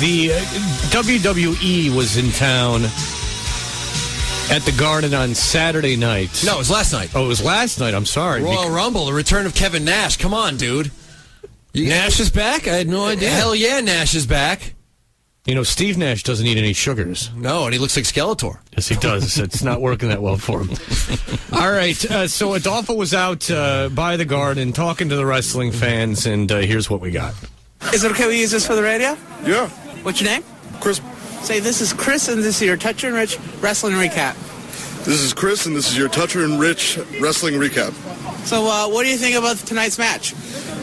The WWE was in town at the Garden on Saturday night. No, it was last night. Oh, it was last night. I'm sorry. Royal Rumble, the return of Kevin Nash. Come on, dude. Nash is back? I had no idea. Hell yeah, Nash is back. You know, Steve Nash doesn't eat any sugars. No, and he looks like Skeletor. Yes, he does. It's not working that well for him. All right, so Adolfo was out by the Garden talking to the wrestling fans, and here's what we got. Is it okay we use this for the radio? Yeah. What's your name? Chris. Say, this is Chris, and this is your Toucher and Rich Wrestling Recap. This is Chris, and this is your Toucher and Rich Wrestling Recap. So, what do you think about tonight's match?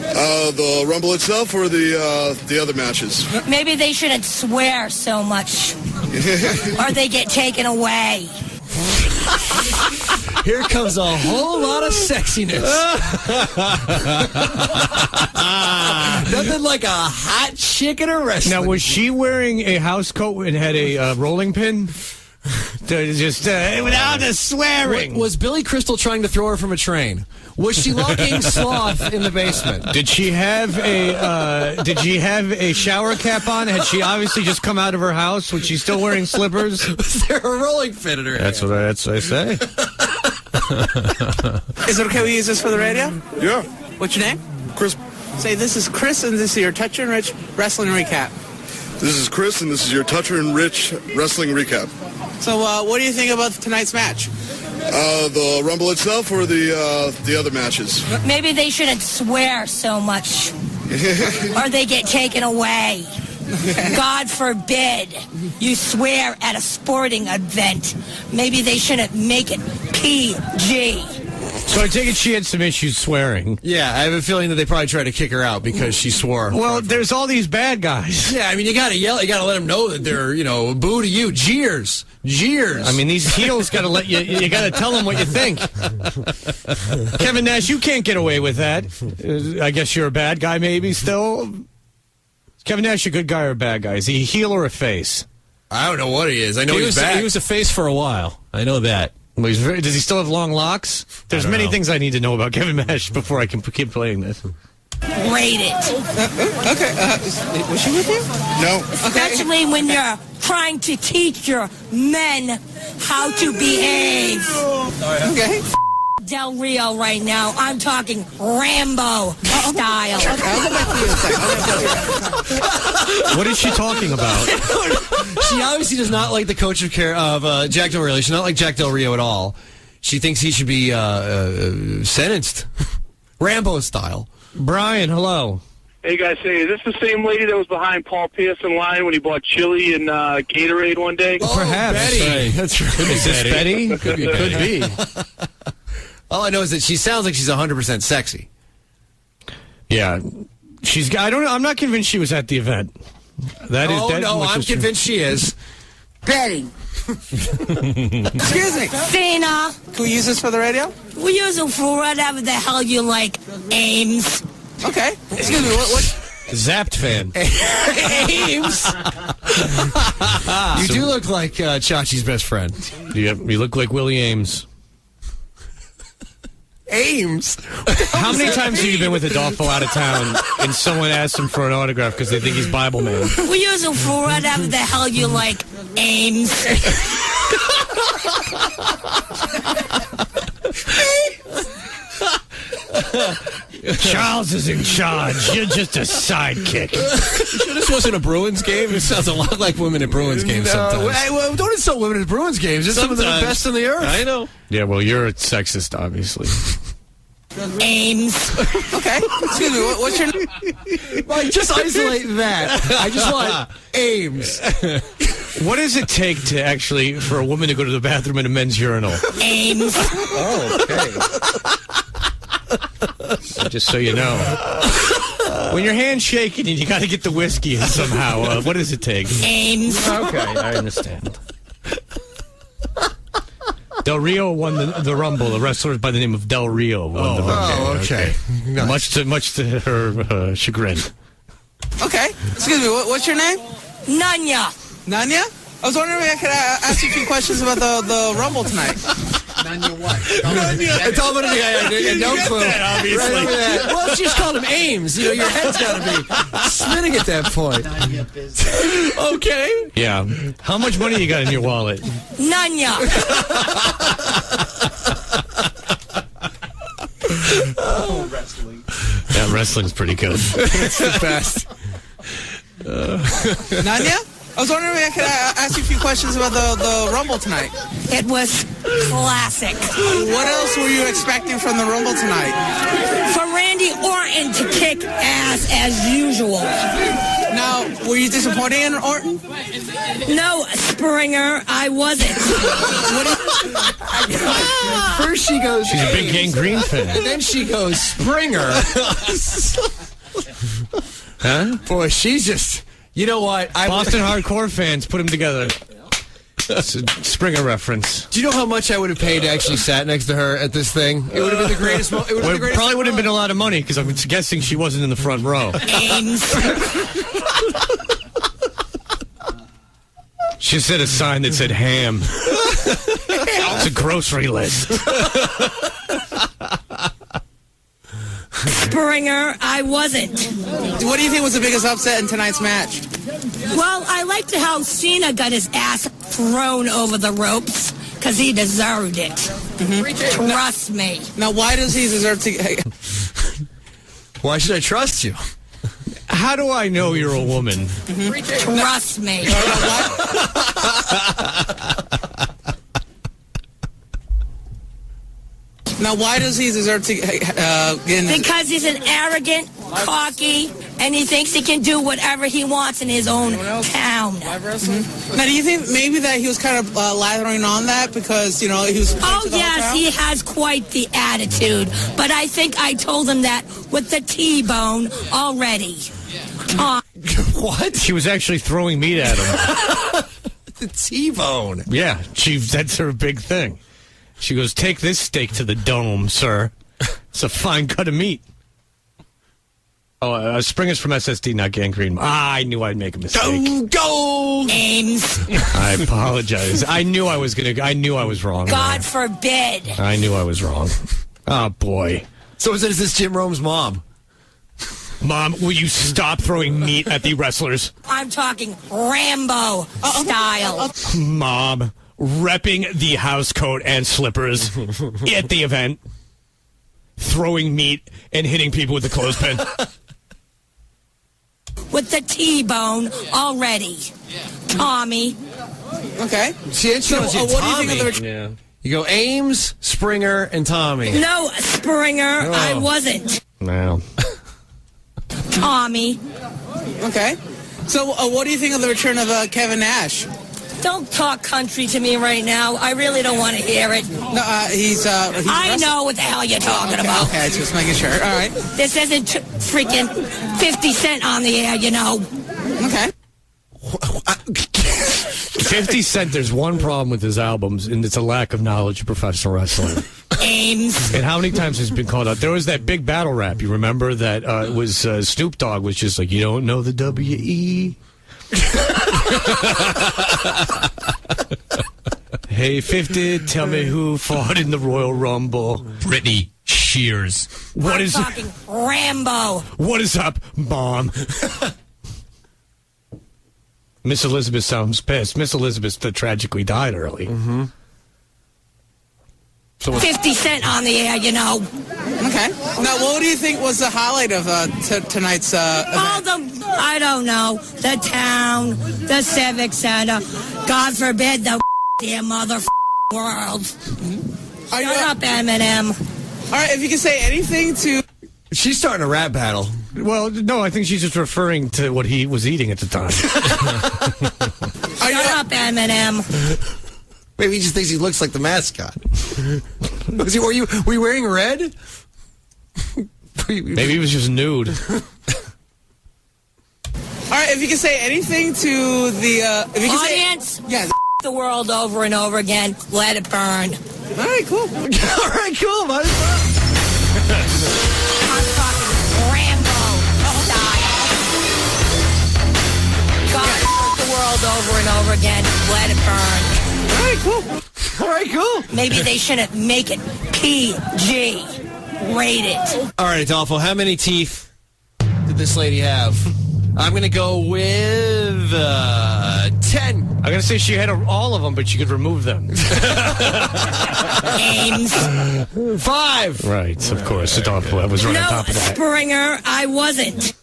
The Rumble itself or the other matches? Maybe they shouldn't swear so much, or they get taken away. Here comes a whole lot of sexiness. Nothing like a hot chick in a wrestling. Now, was she wearing a house coat and had a rolling pin? Just without the swearing. Was Billy Crystal trying to throw her from a train? Was she locking Sloth in the basement? Did she have a shower cap on? Had she obviously just come out of her house? Was she still wearing slippers? Was there a rolling pin in her That's hand? what I say. Is it okay we use this for the radio? Yeah. What's your name? Chris. Say, this is Chris, and this is your Toucher and Rich Wrestling Recap. This is Chris, and this is your Toucher and Rich Wrestling Recap. So, what do you think about tonight's match? The Rumble itself or the other matches? Maybe they shouldn't swear so much, or they get taken away. God forbid you swear at a sporting event. Maybe they shouldn't make it PG. So I take it she had some issues swearing. Yeah, I have a feeling that they probably tried to kick her out because she swore. Well, there's all these bad guys. Yeah, I mean, you got to yell. You got to let them know that they're, boo to you. Jeers. I mean, these heels got to let you got to tell them what you think. Kevin Nash, you can't get away with that. I guess you're a bad guy maybe still. Is Kevin Nash a good guy or a bad guy? Is he a heel or a face? I don't know what he is. I know he's back. He was a face for a while. I know that. Well, does he still have long locks? There's many things I need to know about Kevin Nash before I can keep playing this. Rate it. Okay. Was she with you? No. Especially when you're trying to teach your men how to behave. Okay. Del Rio right now. I'm talking Rambo style. I'll go back to you in a second. What is she talking about? She obviously does not like the coach of Jack Del Rio. She's not like Jack Del Rio at all. She thinks he should be sentenced. Rambo style. Brian, hello. Hey guys, is this the same lady that was behind Paul Pierce in line when he bought chili and Gatorade one day? Oh, Perhaps. Betty. That's right. Is this Betty? Could be. All I know is that she sounds like she's 100% sexy. Yeah. I'm not convinced she was at the event. I'm convinced she is. Betty. Excuse me. Cena. Can we use this for the radio? We use it for whatever the hell you like, Ames. Okay. Excuse me. What? Zapped fan. Ames. You do look like Chachi's best friend. You look like Willie Ames. Ames. How many times have you been with Adolfo out of town and someone asks him for an autograph because they think he's Bible man? We use it for whatever the hell you like, Ames. Charles is in charge. You're just a sidekick. Sure this wasn't a Bruins game? It sounds a lot like women at Bruins games sometimes. Hey, well, don't insult women at Bruins games. Just some of the best in the earth. I know. Yeah, well, you're a sexist, obviously. Ames. Okay. Excuse me. What's your name? Like, just isolate that. I just want Ames. What does it take to actually for a woman to go to the bathroom in a men's urinal? Ames. Oh, okay. Just so you know. When your hand's shaking and you got to get the whiskey in somehow, what does it take? Ames. Okay, I understand. Del Rio won the Rumble. A wrestler by the name of Del Rio won the Rumble. Oh, okay. Nice. Much to her chagrin. Okay. Excuse me. What's your name? Nanya. Nanya? I was wondering if I could ask you a few questions about the Rumble tonight. It's all about the no clue. that, obviously. Right over there. Well, if you just called him Ames, your head's got to be spinning at that point. Okay. Yeah. How much money you got in your wallet? None ya. Yeah, wrestling's pretty good. It's the best. Nanya? I was wondering if I could ask you a few questions about the Rumble tonight. It was classic. What else were you expecting from the Rumble tonight? For Randy Orton to kick ass as usual. Now, were you disappointed in Orton? No, Springer, I wasn't. First she goes, She's a big Gangrene fan. and then she goes, Springer. Huh? Boy, she's just, you know what? Boston hardcore fans put them together. It's a Springer reference. Do you know how much I would have paid to actually sat next to her at this thing? It would have been the greatest moment. It would have been the greatest Probably would have been a lot of money because I'm guessing she wasn't in the front row. Ames. She said a sign that said ham. It's a grocery list. Springer, I wasn't. What do you think was the biggest upset in tonight's match? Well, I liked how Cena got his ass thrown over the ropes because he deserved it. Trust me. Now, why does he deserve to... Why should I trust you? How do I know you're a woman? Trust me. Now, why does he deserve to get in this? Because he's an arrogant, cocky, and he thinks he can do whatever he wants in his own town. Now, do you think maybe that he was kind of lathering on that because, he was... Oh, yes, he has quite the attitude. But I think I told him that with the T-bone already. What? She was actually throwing meat at him. The T-bone. Yeah, that's her big thing. She goes, take this steak to the dome, sir. It's a fine cut of meat. Oh, Springer's from SSD, not Gangrene. I knew I'd make a mistake. Go! Ames. I apologize. I knew I was wrong. God forbid. I knew I was wrong. Oh, boy. So is this Jim Rome's mom? Mom, will you stop throwing meat at the wrestlers? I'm talking Rambo style. Mom, repping the house coat and slippers at the event. Throwing meat and hitting people with the clothespin. With the T-bone already. Tommy. Okay. She What do you think of the... Yeah. You go Ames, Springer, and Tommy. No, Springer, I wasn't. Wow. Tommy. Okay. So, what do you think of the return of Kevin Nash? Don't talk country to me right now. I really don't want to hear it. No, he's I know what the hell you're talking about. Okay, just making sure. All right. This isn't freaking 50 Cent on the air, Okay. 50 Cent, there's one problem with his albums, and it's a lack of knowledge of professional wrestling. Ames. And how many times has been called out? There was that big battle rap. You remember that it was Snoop Dogg was just like, you don't know the W.E.? Hey, 50, tell me who fought in the Royal Rumble. Britney Shears. I'm talking Rambo. What is up, Mom? Miss Elizabeth sounds pissed. Miss Elizabeth tragically died early. Mm-hmm. 50 Cent on the air, Okay. Now, what do you think was the highlight of tonight's event? I don't know, the town, the Civic Center, God forbid the damn mother world. Shut up, Eminem. All right, if you can say anything to... She's starting a rap battle. Well, no, I think she's just referring to what he was eating at the time. Shut up, Eminem. Maybe he just thinks he looks like the mascot. Were you wearing red? Maybe he was just nude. All right, if you can say anything to the... if you can Audience, yeah. the world over and over again. Let it burn. All right, cool. All right, cool. Might as well. I'm talking Rambo style. God, the world over and over again. Let it burn. right, cool. All right, cool. Maybe they shouldn't make it PG rated. All right, Adolfo, how many teeth did this lady have? I'm going to go with 10. I'm going to say she had all of them, but she could remove them. Names. 5. Right, of course. Adolfo, I was right on No, top of that. Springer, I wasn't.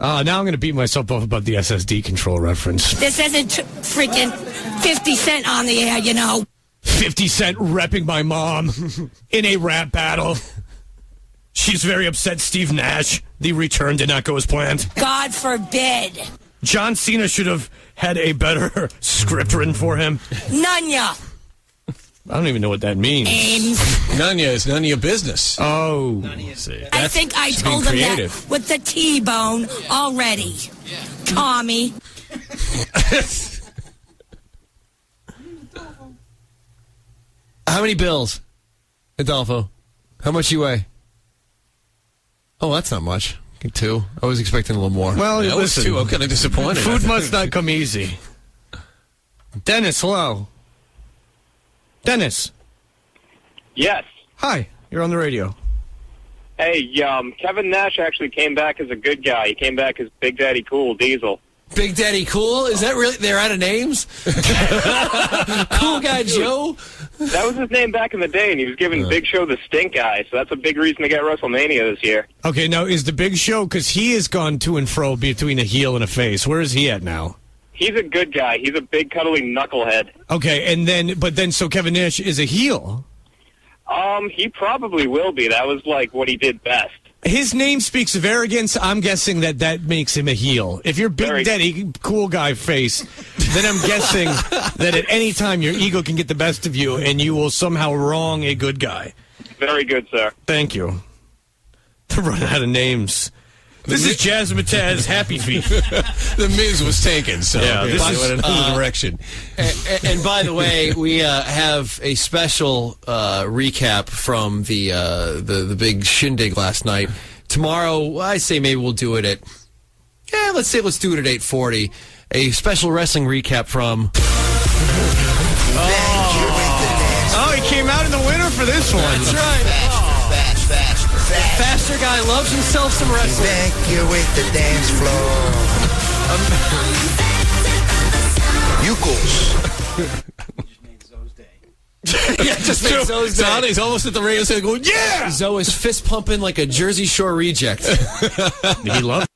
Now I'm going to beat myself up about the SSD control reference. This isn't freaking 50 Cent on the air, you know. 50 Cent repping my mom in a rap battle. She's very upset Steve Nash, the return did not go as planned. God forbid. John Cena should have had a better script written for him. Nunya. I don't even know what that means. Names. Nunya is none of your business. Oh. I think I told him that with the T-bone already. Tommy. How many bills, Adolfo? How much you weigh? Oh, that's not much. 2. I was expecting a little more. Well, That was listen, 2. I'm kind of disappointed. food must not come easy. Dennis, hello. Dennis. Yes. Hi, you're on the radio. Hey, Kevin Nash actually came back as a good guy. He came back as Big Daddy Cool Diesel. Big Daddy Cool? Is that really? They're out of names? Cool Guy Joe? That was his name back in the day, and he was giving Big Show the stink eye, so that's a big reason to get WrestleMania this year. Okay, now is the Big Show, because he has gone to and fro between a heel and a face. Where is he at now? He's a good guy. He's a big, cuddly knucklehead. Okay, so Kevin Nash is a heel. He probably will be. That was, what he did best. His name speaks of arrogance. I'm guessing that makes him a heel. If you're Big Daddy, cool guy face, then I'm guessing that at any time your ego can get the best of you and you will somehow wrong a good guy. Very good, sir. Thank you. To run out of names. This is Jazzmatazz Happy Feet. The Miz was taken, so Yeah, this this is- went another direction. And by the way, we have a special recap from the big shindig last night. Tomorrow, I say maybe we'll do it at let's do it at 8:40. A special wrestling recap from. Oh, he came out in the winner for this one. That's right. Faster guy loves himself some wrestling. Thank you with the dance floor. Yukos. Yeah, just make Zoe's day. He's almost at the radio saying, going, yeah! Zoe is fist pumping like a Jersey Shore reject. He loves